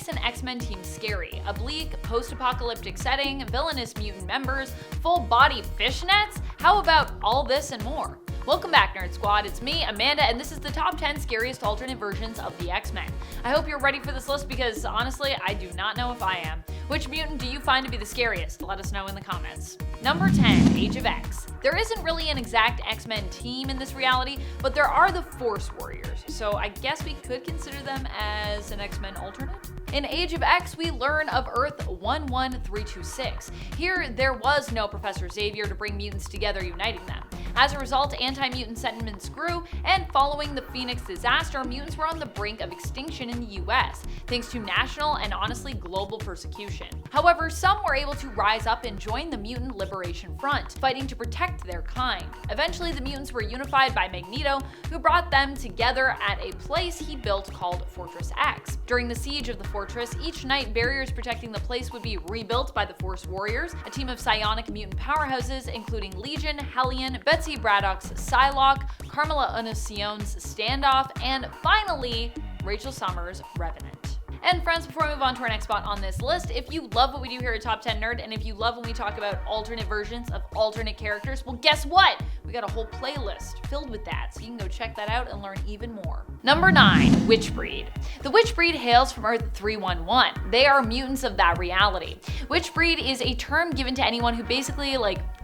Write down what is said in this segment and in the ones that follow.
makes an X-Men team scary? A bleak, post-apocalyptic setting, villainous mutant members, full-body fishnets? How about all this and more? Welcome back, Nerd Squad. It's me, Amanda, and this is the top 10 scariest alternate versions of the X-Men. I hope you're ready for this list because, honestly, I do not know if I am. Which mutant do you find to be the scariest? Let us know in the comments. Number 10, Age of X. There isn't really an exact X-Men team in this reality, but there are the Force Warriors, so I guess we could consider them as an X-Men alternate? In Age of X, we learn of Earth 11326. Here, there was no Professor Xavier to bring mutants together, uniting them. As a result, anti-mutant sentiments grew, and following the Phoenix disaster, mutants were on the brink of extinction in the US, thanks to national and honestly global persecution. However, some were able to rise up and join the Mutant Liberation Front, fighting to protect their kind. Eventually, the mutants were unified by Magneto, who brought them together at a place he built called Fortress X. During the siege of the fortress, each night barriers protecting the place would be rebuilt by the Force Warriors, a team of psionic mutant powerhouses including Legion, Hellion, Betsy Braddock's Psylocke, Carmela Unnasion's Standoff, and finally, Rachel Summers' Revenant. And friends, before we move on to our next spot on this list, if you love what we do here at Top 10 Nerd, and if you love when we talk about alternate versions of alternate characters, well, guess what? We got a whole playlist filled with that, so you can go check that out and learn even more. Number 9, Witchbreed. The Witchbreed hails from Earth 311. They are mutants of that reality. Witchbreed is a term given to anyone who basically,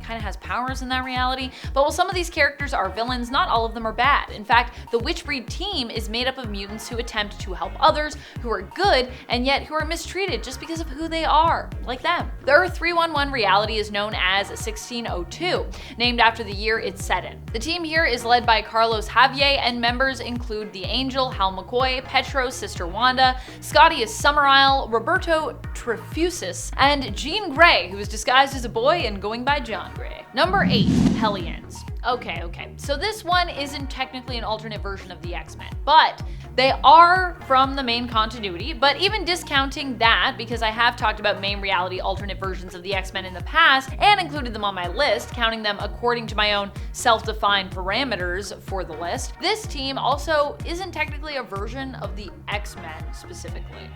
kind of has powers in that reality, but while some of these characters are villains, not all of them are bad. In fact, the Witchbreed team is made up of mutants who attempt to help others, who are good, and yet who are mistreated just because of who they are, like them. The Earth 311 reality is known as 1602, named after the year it's set in. The team here is led by Carlos Javier, and members include the Angel, Hal McCoy, Petro, Sister Wanda, Scariest Summerisle, Roberto Trefusis, and Jean Grey, who is disguised as a boy and going by John Grey. Number 8, Hellions. Okay, so this one isn't technically an alternate version of the X-Men, but they are from the main continuity. But even discounting that, because I have talked about main reality alternate versions of the X-Men in the past and included them on my list, counting them according to my own self-defined parameters for the list, this team also isn't technically a version of the X-Men specifically.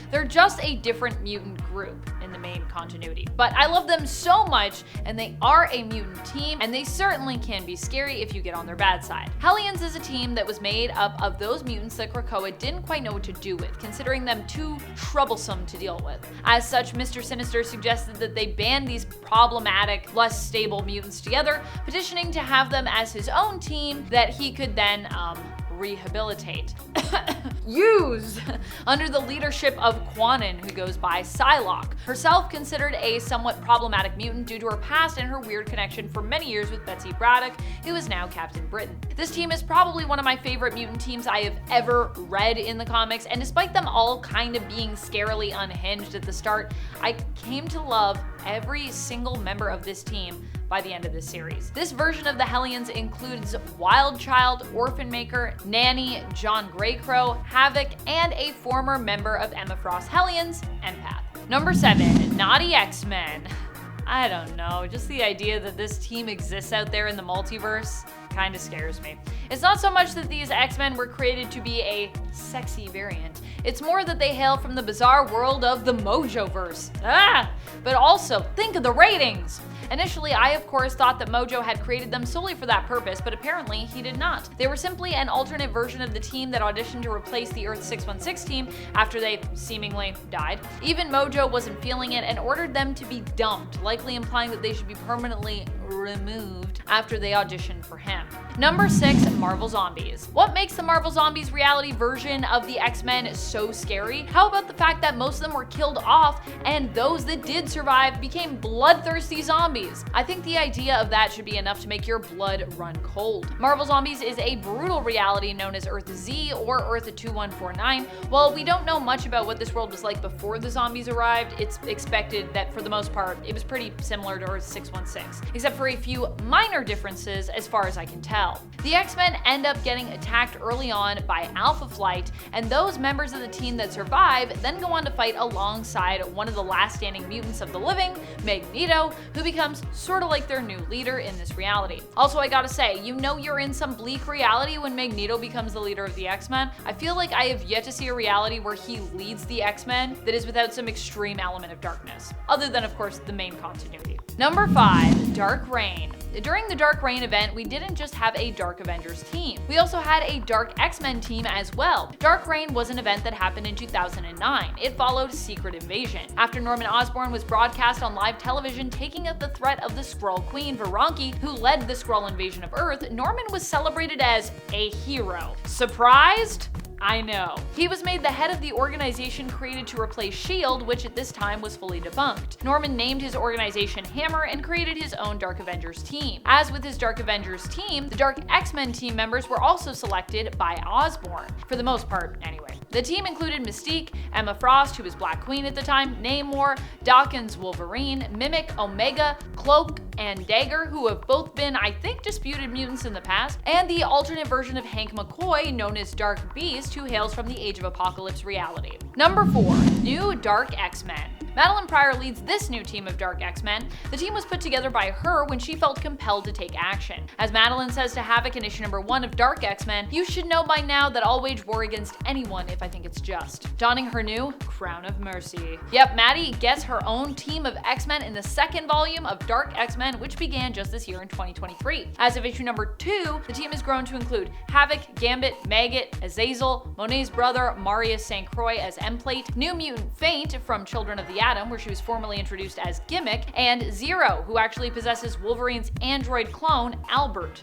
They're just a different mutant group in the main continuity. But I love them so much, and they are a mutant team, and they certainly can be scary if you get on their bad side. Hellions is a team that was made up of those mutants that Krakoa didn't quite know what to do with, considering them too troublesome to deal with. As such, Mr. Sinister suggested that they ban these problematic, less stable mutants together, petitioning to have them as his own team that he could then, rehabilitate. Use! Under the leadership of Quanon, who goes by Psylocke, herself considered a somewhat problematic mutant due to her past and her weird connection for many years with Betsy Braddock, who is now Captain Britain. This team is probably one of my favorite mutant teams I have ever read in the comics, and despite them all kind of being scarily unhinged at the start, I came to love every single member of this team by the end of this series. This version of the Hellions includes Wild Child, Orphan Maker, Nanny, John Greycrow, Havoc, and a former member of Emma Frost's Hellions, Empath. Number 7, Naughty X-Men. I don't know, just the idea that this team exists out there in the multiverse kind of scares me. It's not so much that these X-Men were created to be a sexy variant. It's more that they hail from the bizarre world of the Mojoverse. But also, think of the ratings! Initially, I of course thought that Mojo had created them solely for that purpose, but apparently he did not. They were simply an alternate version of the team that auditioned to replace the Earth 616 team after they seemingly died. Even Mojo wasn't feeling it and ordered them to be dumped, likely implying that they should be permanently removed after they auditioned for him. Number 6, Marvel Zombies. What makes the Marvel Zombies reality version of the X-Men so scary? How about the fact that most of them were killed off, and those that did survive became bloodthirsty zombies? I think the idea of that should be enough to make your blood run cold. Marvel Zombies is a brutal reality known as Earth Z or Earth 2149. While we don't know much about what this world was like before the zombies arrived, it's expected that for the most part, it was pretty similar to Earth 616, except for a few minor differences as far as I can tell. The X-Men end up getting attacked early on by Alpha Flight, and those members of the team that survive then go on to fight alongside one of the last standing mutants of the living, Magneto, who becomes sort of like their new leader in this reality. Also, I gotta say, you know you're in some bleak reality when Magneto becomes the leader of the X-Men. I feel like I have yet to see a reality where he leads the X-Men that is without some extreme element of darkness, other than of course the main continuity. Number 5, Dark Reign. During the Dark Reign event, we didn't just have a Dark Avengers team. We also had a Dark X-Men team as well. Dark Reign was an event that happened in 2009. It followed Secret Invasion. After Norman Osborn was broadcast on live television taking out the threat of the Skrull Queen, Veranke, who led the Skrull invasion of Earth, Norman was celebrated as a hero. Surprised? I know. He was made the head of the organization created to replace S.H.I.E.L.D., which at this time was fully debunked. Norman named his organization Hammer and created his own Dark Avengers team. As with his Dark Avengers team, the Dark X-Men team members were also selected by Osborn, for the most part anyway. The team included Mystique, Emma Frost, who was Black Queen at the time, Namor, Dawkins Wolverine, Mimic, Omega, Cloak, and Dagger, who have both been, I think, disputed mutants in the past, and the alternate version of Hank McCoy, known as Dark Beast, who hails from the Age of Apocalypse reality. Number 4, New Dark X-Men. Madeline Pryor leads this new team of Dark X-Men. The team was put together by her when she felt compelled to take action. As Madeline says to Havoc in issue number 1 of Dark X-Men, "You should know by now that I'll wage war against anyone if I think it's just," donning her new Crown of Mercy. Yep, Maddie gets her own team of X-Men in the second volume of Dark X-Men, which began just this year in 2023. As of issue number 2, the team has grown to include Havoc, Gambit, Maggot, Azazel, Monet's brother Marius St. Croix as M-Plate, New Mutant Feint from Children of the Atom, where she was formerly introduced as Gimmick, and Zero, who actually possesses Wolverine's android clone, Albert.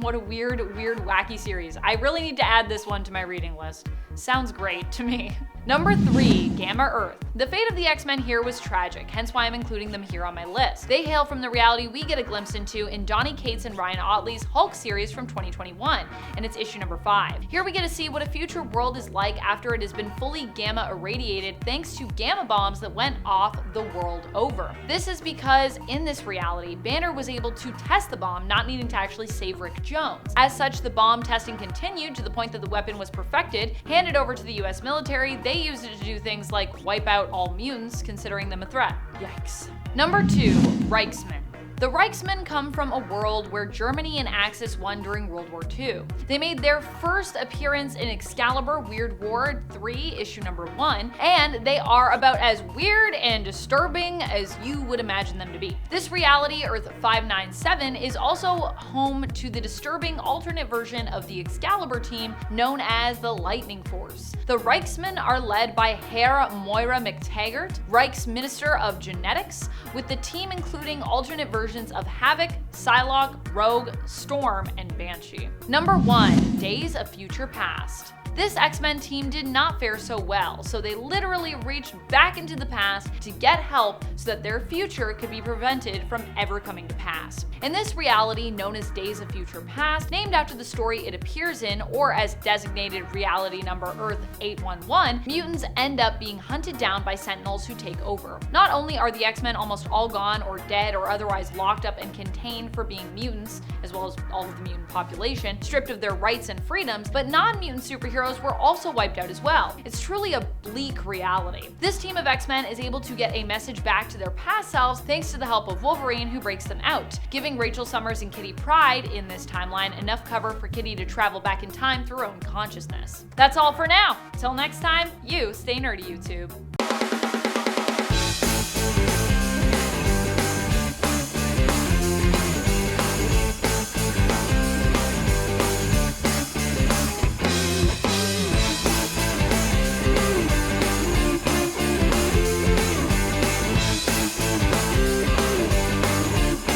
What a weird, wacky series. I really need to add this one to my reading list. Sounds great to me. Number 3, Gamma Earth. The fate of the X-Men here was tragic, hence why I'm including them here on my list. They hail from the reality we get a glimpse into in Donny Cates and Ryan Ottley's Hulk series from 2021, and it's issue number 5. Here we get to see what a future world is like after it has been fully gamma irradiated thanks to gamma bombs that went off the world over. This is because in this reality, Banner was able to test the bomb, not needing to actually save Rick Jones. As such, the bomb testing continued to the point that the weapon was perfected, handed over to the US military. They used it to do things like wipe out all mutants, considering them a threat. Yikes. Number 2, Reichsmen. The Reichsmen come from a world where Germany and Axis won during World War II. They made their first appearance in Excalibur Weird War 3, issue number 1, and they are about as weird and disturbing as you would imagine them to be. This reality, Earth 597, is also home to the disturbing alternate version of the Excalibur team known as the Lightning Force. The Reichsmen are led by Herr Moira McTaggart, Reich's Minister of Genetics, with the team including alternate versions of Havoc, Psylocke, Rogue, Storm, and Banshee. Number 1, Days of Future Past. This X-Men team did not fare so well, so they literally reached back into the past to get help so that their future could be prevented from ever coming to pass. In this reality, known as Days of Future Past, named after the story it appears in, or as designated reality number Earth 811, mutants end up being hunted down by Sentinels who take over. Not only are the X-Men almost all gone or dead or otherwise locked up and contained for being mutants, as well as all of the mutant population, stripped of their rights and freedoms, but non-mutant superheroes were also wiped out as well. It's truly a bleak reality. This team of X-Men is able to get a message back to their past selves thanks to the help of Wolverine, who breaks them out, giving Rachel Summers and Kitty Pryde in this timeline enough cover for Kitty to travel back in time through her own consciousness. That's all for now. Till next time, you stay nerdy, YouTube.